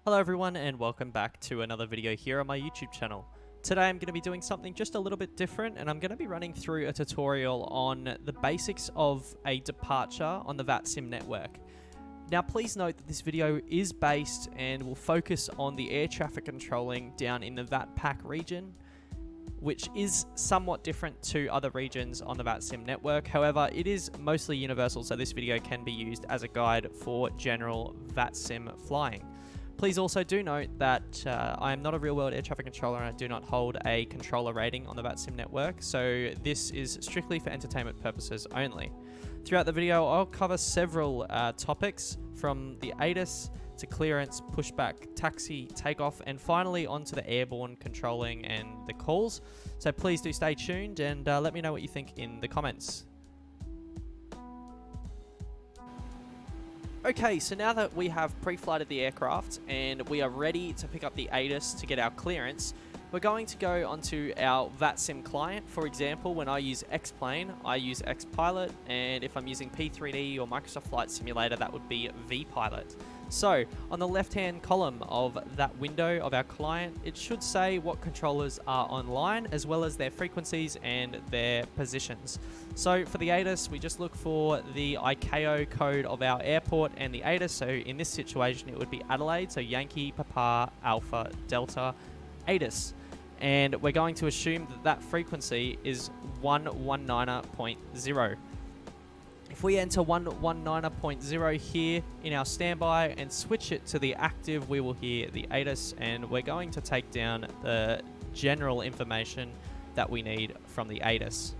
Hello everyone and welcome back to another video here on my YouTube channel. Today I'm going to be doing something just a little bit different, and I'm going to be running through a tutorial on the basics of a departure on the VATSIM network. Now please note that this video is based and will focus on the air traffic controlling down in the VATPAC region, which is somewhat different to other regions on the VATSIM network. However, it is mostly universal, so this video can be used as a guide for general VATSIM flying. Please also do note that I am not a real-world air traffic controller and I do not hold a controller rating on the VATSIM network, so this is strictly for entertainment purposes only. Throughout the video, I'll cover several topics from the ATIS to clearance, pushback, taxi, takeoff, and finally onto the airborne controlling and the calls. So please do stay tuned and let me know what you think in the comments. Okay, so now that we have pre-flighted the aircraft and we are ready to pick up the ATIS to get our clearance, we're going to go onto our VATSIM client. For example, when I use X-Plane, I use X-Pilot, and if I'm using P3D or Microsoft Flight Simulator, that would be V-Pilot. So, on the left-hand column of that window of our client, it should say what controllers are online, as well as their frequencies and their positions. So, for the ATIS, we just look for the ICAO code of our airport and the ATIS. So, in this situation, it would be Adelaide, so Yankee, Papa, Alpha, Delta, ATIS. And we're going to assume that that frequency is 119.0. If we enter 119.0 here in our standby and switch it to the active, we will hear the ATIS, and we're going to take down the general information that we need from the ATIS.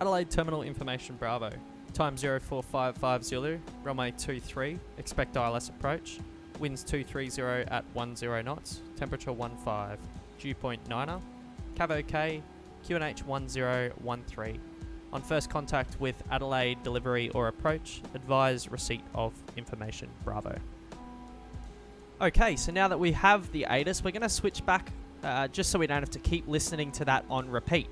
Adelaide Terminal Information Bravo. Time 0455 Zulu, runway 23, expect ILS approach. Winds 230 at 10 knots, temperature 15, dew point 9er, Cav OK, QNH 1013. On first contact with Adelaide delivery or approach, advise receipt of information Bravo. Okay, so now that we have the ATIS, we're going to switch back just so we don't have to keep listening to that on repeat.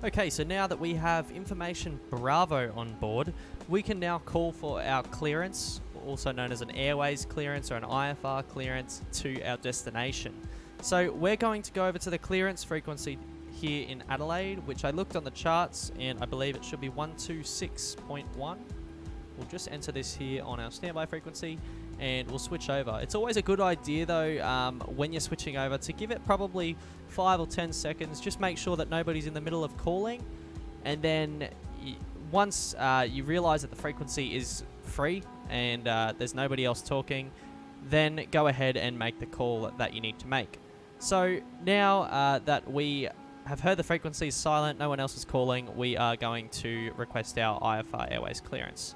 Okay, so now that we have information Bravo on board, we can now call for our clearance, also known as an airways clearance or an IFR clearance, to our destination. So we're going to go over to the clearance frequency here in Adelaide, which I looked on the charts and I believe it should be 126.1. We'll just enter this here on our standby frequency and we'll switch over. It's always a good idea though, when you're switching over, to give it probably 5 or 10 seconds. Just make sure that nobody's in the middle of calling, and then once you realize that the frequency is free and there's nobody else talking, then go ahead and make the call that you need to make. So now that we have heard the frequency is silent, no one else is calling, we are going to request our IFR Airways clearance.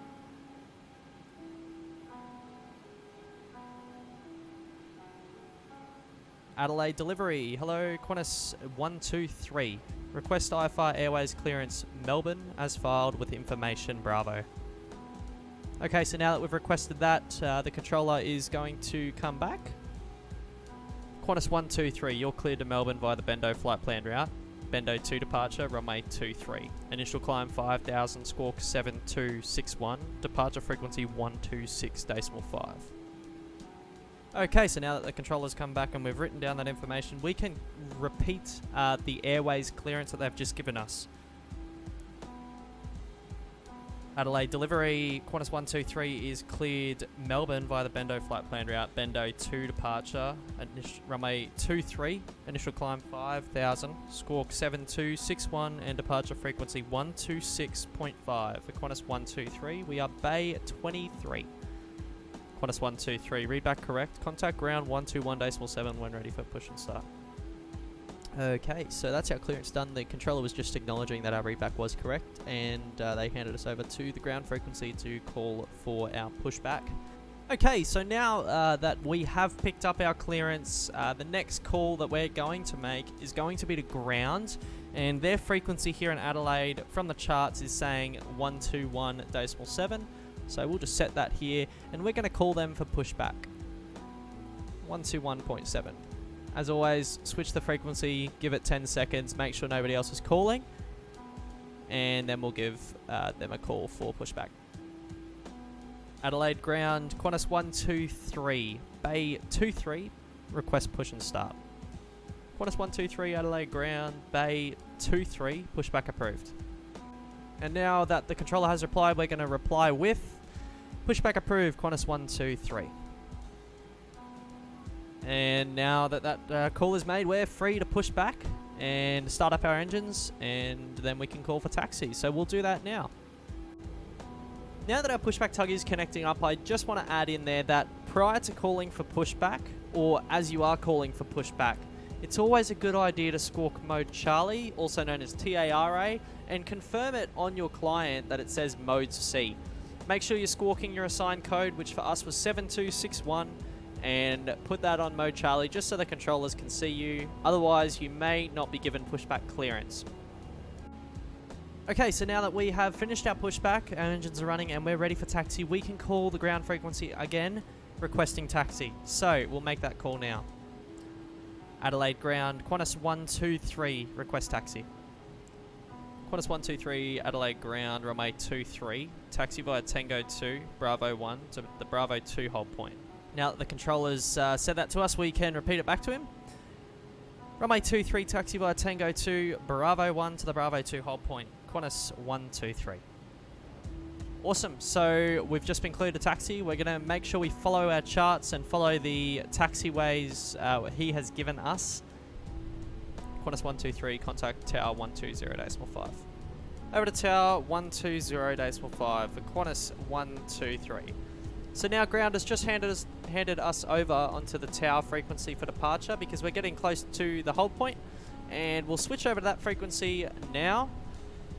Adelaide delivery. Hello, Qantas 123. Request IFR Airways clearance Melbourne as filed with information Bravo. Okay, so now that we've requested that, the controller is going to come back. Qantas 123, you're cleared to Melbourne via the Bendo flight plan route. Bendo 2 departure, runway 23. Initial climb 5000, squawk 7261. Departure frequency 126.5. Okay, so now that the controller's come back and we've written down that information, we can repeat the airways clearance that they've just given us. Adelaide delivery, Qantas 123 is cleared Melbourne via the Bendo flight plan route. Bendo 2 departure, runway 23, initial climb 5000, squawk 7261, and departure frequency 126.5. For Qantas 123, we are Bay 23. Qantas 123, read back correct. Contact ground 121.7 when ready for push and start. Okay, so that's our clearance done. The controller was just acknowledging that our readback was correct, and they handed us over to the ground frequency to call for our pushback. Okay, so now that we have picked up our clearance, the next call that we're going to make is going to be to ground, and their frequency here in Adelaide from the charts is saying 121.7. So we'll just set that here, and we're going to call them for pushback. 121.7. As always, switch the frequency, give it 10 seconds, make sure nobody else is calling, and then we'll give them a call for pushback. Adelaide ground, Qantas 123, Bay 23, request push and start. Qantas 123, Adelaide ground, Bay 23, pushback approved. And now that the controller has replied, we're going to reply with pushback approved, Qantas 123. And now that that call is made, we're free to push back and start up our engines, and then we can call for taxi. So we'll do that now. Now that our pushback tug is connecting up, I just want to add in there that prior to calling for pushback, or as you are calling for pushback, it's always a good idea to squawk mode Charlie, also known as TARA, and confirm it on your client that it says mode C. Make sure you're squawking your assigned code, which for us was 7261, and put that on mode Charlie just so the controllers can see you. Otherwise, you may not be given pushback clearance. Okay, so now that we have finished our pushback, our engines are running and we're ready for taxi, we can call the ground frequency again, requesting taxi. So we'll make that call now. Adelaide ground, Qantas 123, request taxi. Qantas 123, Adelaide ground, runway 23, taxi via Tango 2, Bravo 1 to the Bravo 2 hold point. Now that the controllers said that to us, we can repeat it back to him. Runway 23, taxi via Tango 2, Bravo 1 to the Bravo 2 hold point. Qantas 123. Awesome, so we've just been cleared to taxi. We're going to make sure we follow our charts and follow the taxiways he has given us. Qantas 123, contact Tower 120.5. Over to Tower 120.5 for Qantas 123. So now ground has just handed us over onto the tower frequency for departure because we're getting close to the hold point, and we'll switch over to that frequency now.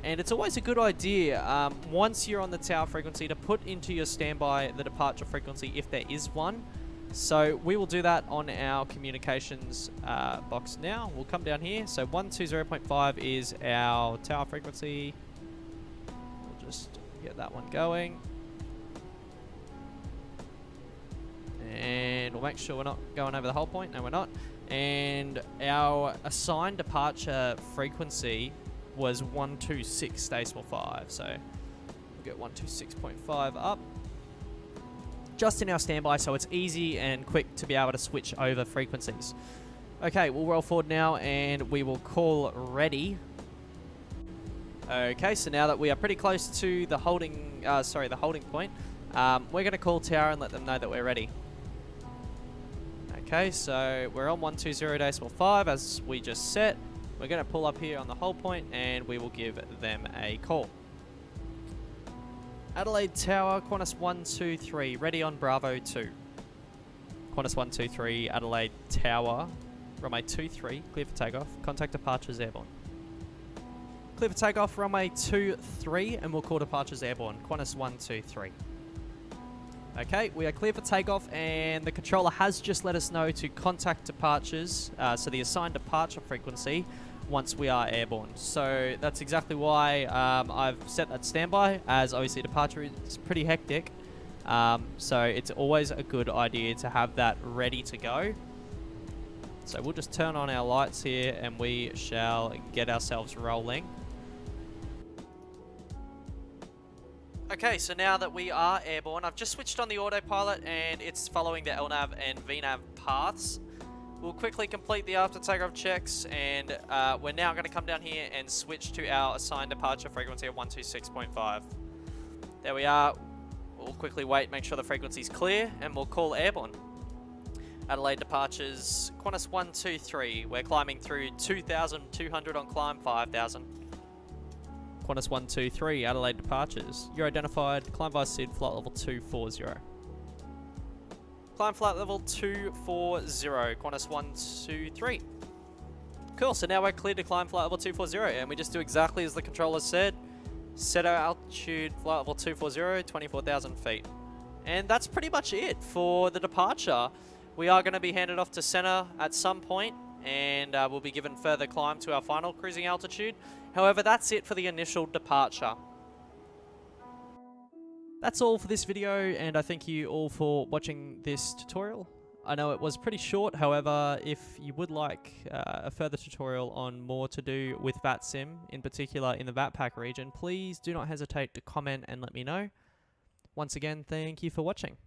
And it's always a good idea, once you're on the tower frequency, to put into your standby the departure frequency if there is one. So we will do that on our communications box now. We'll come down here. So 120.5 is our tower frequency. We'll just get that one going. And we'll make sure we're not going over the whole point. No, we're not. And our assigned departure frequency was 126.5, so we'll get 126.5 up just in our standby, so it's easy and quick to be able to switch over frequencies. Okay, we'll roll forward now and we will call ready. Okay, so now that we are pretty close to the holding point, we're going to call tower and let them know that we're ready. Okay, so we're on 120.5 as we just set. We're going to pull up here on the hold point and we will give them a call. Adelaide Tower, Qantas 123, ready on Bravo 2. Qantas 123, Adelaide Tower, runway 23, clear for takeoff. Contact departures airborne. Clear for takeoff, runway 23, and we'll call departures airborne. Qantas 123. Okay, we are clear for takeoff, and the controller has just let us know to contact departures, so the assigned departure frequency, once we are airborne. So that's exactly why I've set that standby, as obviously departure is pretty hectic. So it's always a good idea to have that ready to go. So we'll just turn on our lights here and we shall get ourselves rolling. Okay, so now that we are airborne, I've just switched on the autopilot and it's following the LNAV and VNAV paths. We'll quickly complete the after takeoff checks, and we're now going to come down here and switch to our assigned departure frequency of 126.5. There we are. We'll quickly wait, make sure the frequency is clear, and we'll call airborne. Adelaide departures, Qantas 123. We're climbing through 2,200 on climb, 5,000. Qantas 123, Adelaide departures. You're identified, climb via SID, flight level 240. Climb flight level 240, Qantas 123. Cool, so now we're clear to climb flight level 240, and we just do exactly as the controller said. Set our altitude, flight level 240, 24,000 feet. And that's pretty much it for the departure. We are going to be handed off to center at some point, and we'll be given further climb to our final cruising altitude. However, that's it for the initial departure. That's all for this video, and I thank you all for watching this tutorial. I know it was pretty short, however, if you would like a further tutorial on more to do with VATSIM, in particular in the VATPAC region, please do not hesitate to comment and let me know. Once again, thank you for watching.